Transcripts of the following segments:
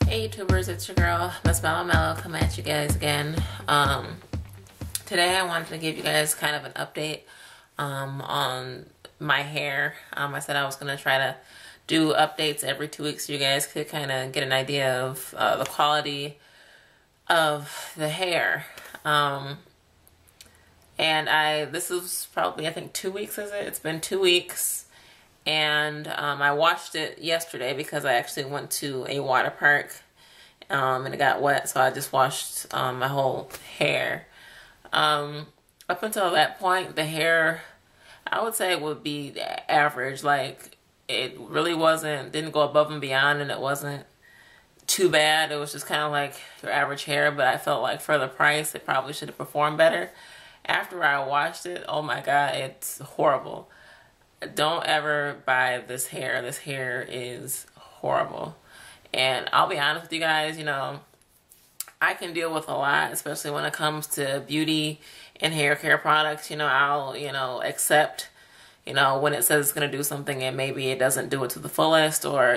Hey YouTubers, it's your girl, Miss Mellow, coming at you guys again. Today I wanted to give you guys kind of an update on my hair. I said I was going to try to do updates every 2 weeks so you guys could kind of get an idea of the quality of the hair. And this is probably, I think 2 weeks, is it? It's been 2 weeks. And I washed it yesterday because I actually went to a water park and it got wet, so I just washed my whole hair. Up until that point, the hair, I would say, would be average. Like, it really didn't go above and beyond, and it wasn't too bad. It was just kind of like your average hair, but I felt like for the price, it probably should have performed better. After I washed it, oh my God, it's horrible. Don't ever buy this hair. This hair is horrible. And I'll be honest with you guys, you know, I can deal with a lot, especially when it comes to beauty and hair care products. You know, I'll, accept, when it says it's going to do something and maybe it doesn't do it to the fullest, or,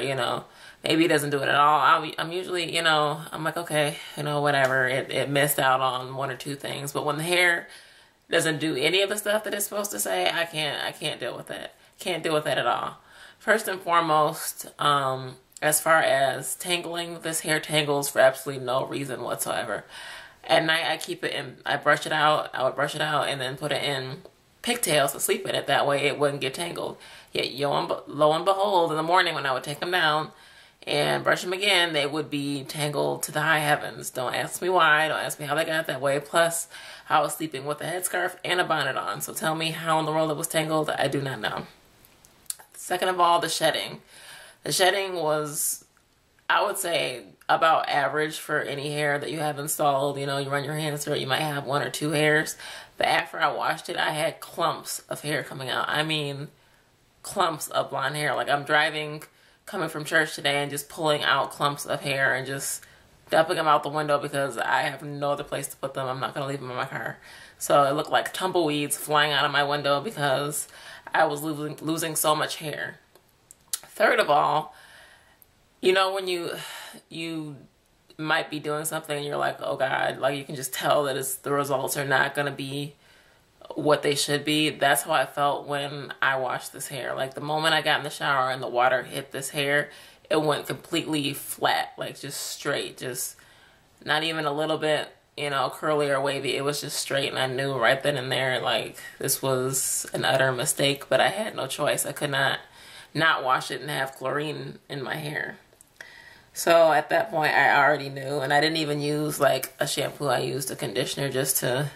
maybe it doesn't do it at all. I'm usually, I'm like, okay, whatever. It missed out on one or two things. But when the hair doesn't do any of the stuff that it's supposed to say, I can't deal with it. Can't deal with it at all. First and foremost, as far as tangling, this hair tangles for absolutely no reason whatsoever. At night, I brush it out. I would brush it out and then put it in pigtails to sleep in it. That way it wouldn't get tangled. Yet, lo and behold, in the morning when I would take them down and brush them again, they would be tangled to the high heavens. Don't ask me why. Don't ask me how they got that way. Plus, I was sleeping with a headscarf and a bonnet on. So tell me how in the world it was tangled. I do not know. Second of all, the shedding. The shedding was, I would say, about average for any hair that you have installed. You run your hands through it, you might have 1 or 2 hairs. But after I washed it, I had clumps of hair coming out. I mean, clumps of blonde hair. Like, I'm driving, coming from church today, and just pulling out clumps of hair and just dumping them out the window because I have no other place to put them. I'm not going to leave them in my car. So it looked like tumbleweeds flying out of my window because I was losing so much hair. Third of all, when you might be doing something and you're like, oh God, like you can just tell that the results are not going to be what they should be. That's how I felt when I washed this hair. Like, the moment I got in the shower and the water hit this hair, it went completely flat, like just straight, just not even a little bit, curly or wavy. It was just straight, and I knew right then and there, like, this was an utter mistake, but I had no choice. I could not wash it and have chlorine in my hair. So at that point, I already knew, and I didn't even use like a shampoo. I used a conditioner just to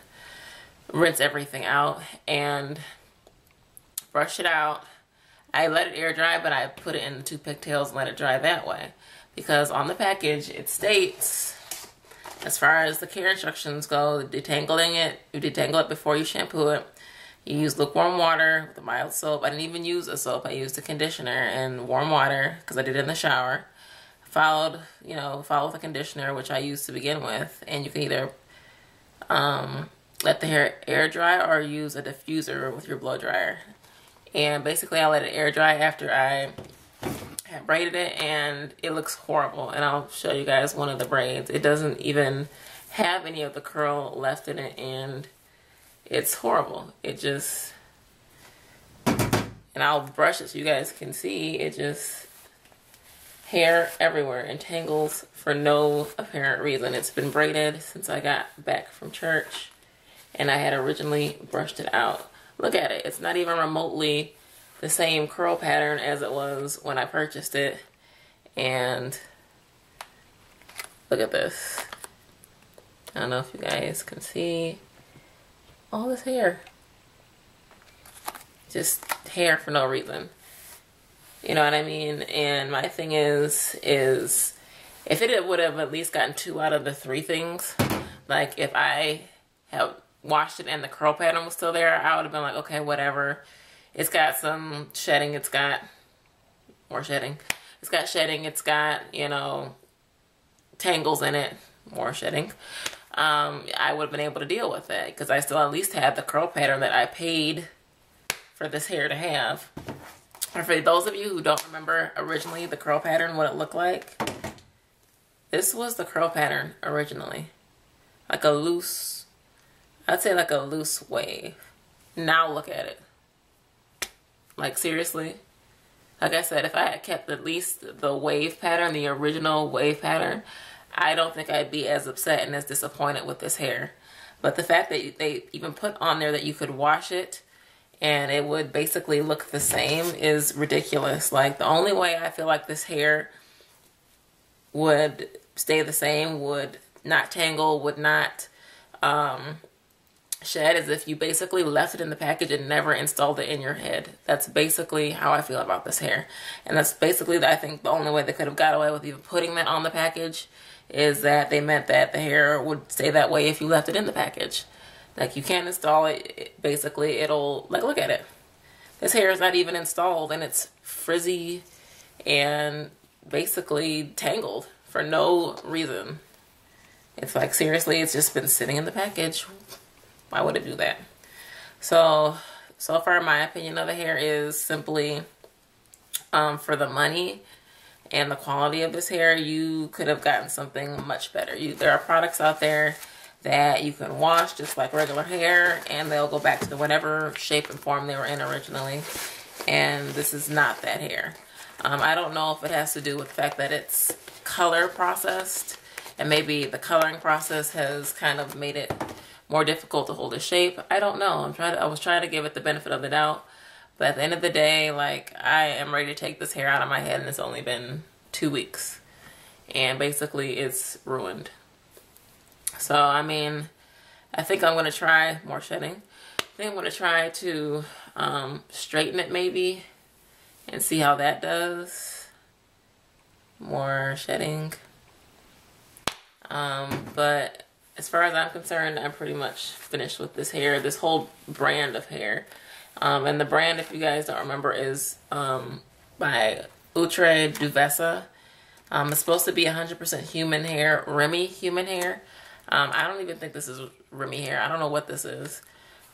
rinse everything out and brush it out. I let it air dry, but I put it in the 2 pigtails and let it dry that way. Because on the package, it states, as far as the care instructions go, detangling it, you detangle it before you shampoo it. You use lukewarm water with a mild soap. I didn't even use a soap. I used a conditioner and warm water because I did it in the shower. Followed with a conditioner, which I used to begin with. And you can either let the hair air dry or use a diffuser with your blow dryer. And basically, I let it air dry after I had braided it, and it looks horrible. And I'll show you guys one of the braids. It doesn't even have any of the curl left in it, and it's horrible. It just, and I'll brush it so you guys can see, it just, hair everywhere and tangles for no apparent reason. It's been braided since I got back from church, and I had originally brushed it out. Look at it. It's not even remotely the same curl pattern as it was when I purchased it. And look at this. I don't know if you guys can see all this hair. Just hair for no reason. You know what I mean? And my thing is if it would have at least gotten 2 out of the 3 things, like if I had washed it and the curl pattern was still there, I would have been like, okay, whatever. It's got some shedding. It's got more shedding. It's got shedding. It's got, tangles in it. More shedding. I would have been able to deal with it because I still at least had the curl pattern that I paid for this hair to have. Or for those of you who don't remember originally the curl pattern, what it looked like, This was the curl pattern originally. Like a loose, I'd say like a loose wave. Now look at it. Like seriously. Like I said, if I had kept at least the wave pattern, the original wave pattern, I don't think I'd be as upset and as disappointed with this hair. But the fact that they even put on there that you could wash it and it would basically look the same is ridiculous. Like the only way I feel like this hair would stay the same, would not tangle, would not shed, is if you basically left it in the package and never installed it in your head. That's basically how I feel about this hair. And that's basically, I think, the only way they could have got away with even putting that on the package is that they meant that the hair would stay that way if you left it in the package. Like you can't install it, basically it'll, like look at it. This hair is not even installed and it's frizzy and basically tangled for no reason. It's like seriously, it's just been sitting in the package. Why would it do that? So far my opinion of the hair is simply for the money and the quality of this hair, you could have gotten something much better. There are products out there that you can wash just like regular hair and they'll go back to whatever shape and form they were in originally. And this is not that hair. I don't know if it has to do with the fact that it's color processed and maybe the coloring process has kind of made it more difficult to hold a shape. I don't know. I was trying to give it the benefit of the doubt. But at the end of the day, like, I am ready to take this hair out of my head and it's only been 2 weeks. And basically it's ruined. So, I mean, I think I'm going to try more shedding. I think I'm going to try to straighten it maybe and see how that does. More shedding. But as far as I'm concerned, I'm pretty much finished with this hair, this whole brand of hair. And the brand, if you guys don't remember, is by Ugly.wmv. It's supposed to be 100% human hair, Remy human hair. I don't even think this is Remy hair. I don't know what this is,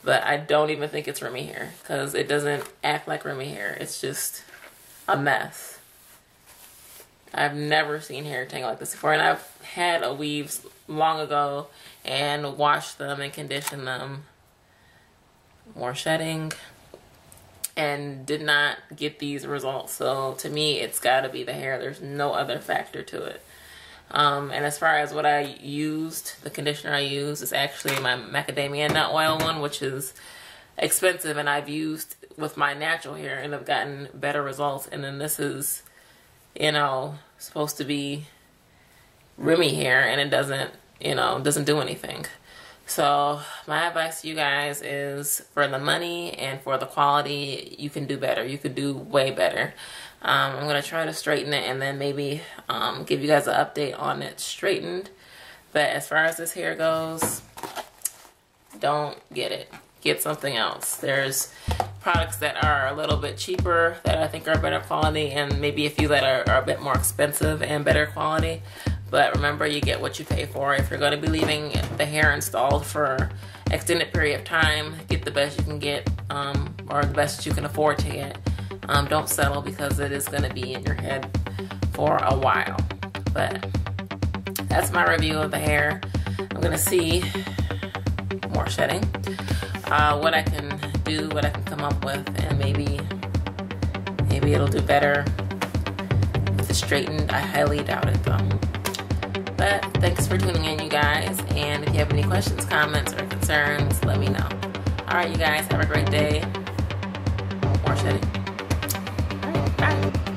but I don't even think it's Remy hair because it doesn't act like Remy hair. It's just a mess. I've never seen hair tangle like this before, and I've had a weaves long ago and washed them and conditioned them. More shedding, and did not get these results. So to me, it's got to be the hair. There's no other factor to it. And as far as what I used, the conditioner I used is actually my macadamia nut oil one, which is expensive, and I've used with my natural hair and have gotten better results. And then this is, you know, supposed to be Remy hair, and it doesn't, you know, doesn't do anything. So my advice to you guys is, for the money and for the quality, you can do better. You could do way better. I'm going to try to straighten it and then maybe give you guys an update on it straightened. But as far as this hair goes, don't get it. Get something else. There's products that are a little bit cheaper that I think are better quality, and maybe a few that are a bit more expensive and better quality. But remember, you get what you pay for. If you're going to be leaving the hair installed for extended period of time, get the best you can get, or the best you can afford to get. Don't settle, because it is going to be in your head for a while. But that's my review of the hair. I'm going to see more shedding, what I can do, what I can come up with, and maybe it'll do better with it straightened. I highly doubt it though. But thanks for tuning in, you guys. And if you have any questions, comments, or concerns, let me know. All right, you guys, have a great day. More shedding. All right, bye.